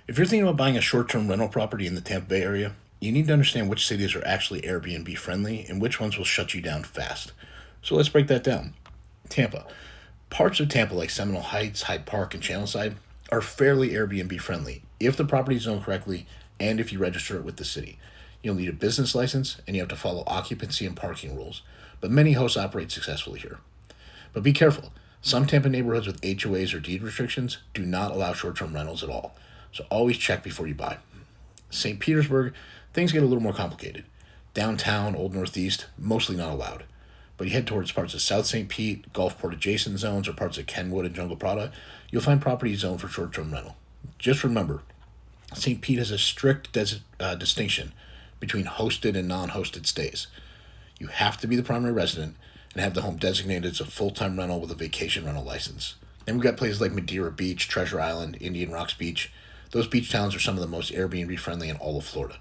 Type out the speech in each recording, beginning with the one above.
If you're thinking about buying a short term rental property in the Tampa Bay area, you need to understand which cities are actually Airbnb friendly and which ones will shut you down fast. So let's break that down. Tampa. Parts of Tampa, like Seminole Heights, Hyde Park, and Channelside, are fairly Airbnb friendly if the property is zoned correctly and if you register it with the city. You'll need a business license and you have to follow occupancy and parking rules, but many hosts operate successfully here. But be careful. Some Tampa neighborhoods with HOAs or deed restrictions do not allow short term rentals at all, so always check before you buy. St. Petersburg, things get a little more complicated. Downtown, Old Northeast, mostly not allowed. But you head towards parts of South St. Pete, Gulfport adjacent zones, or parts of Kenwood and Jungle Prada, you'll find properties zoned for short term rental. Just remember, St. Pete has a strict distinction between hosted and non hosted stays. You have to be the primary resident and have the home designated as a full time rental with a vacation rental license. Then we've got places like Madeira Beach, Treasure Island, Indian Rocks Beach. Those beach towns are some of the most Airbnb friendly in all of Florida.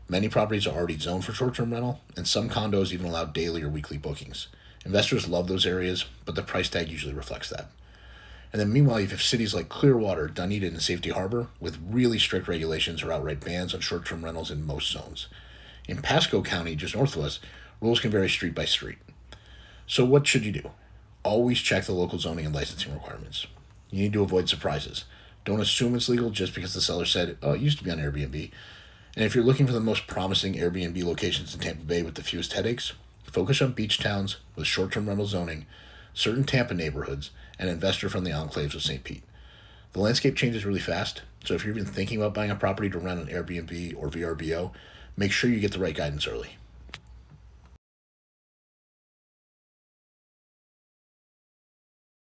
Many properties are already zoned for short term rental, and some condos even allow daily or weekly bookings. Investors love those areas, but the price tag usually reflects that. And then meanwhile, you have cities like Clearwater, Dunedin, and Safety Harbor with really strict regulations or outright bans on short term rentals in most zones. In Pasco County, just north of us, rules can vary street by street. So what should you do? Always check the local zoning and licensing requirements. You need to avoid surprises. Don't assume it's legal just because the seller said, oh, it used to be on Airbnb. And if you're looking for the most promising Airbnb locations in Tampa Bay with the fewest headaches, focus on beach towns with short term rental zoning, certain Tampa neighborhoods, and investor friendly enclaves with St. Pete. The landscape changes really fast, so if you're even thinking about buying a property to rent on Airbnb or VRBO, make sure you get the right guidance early.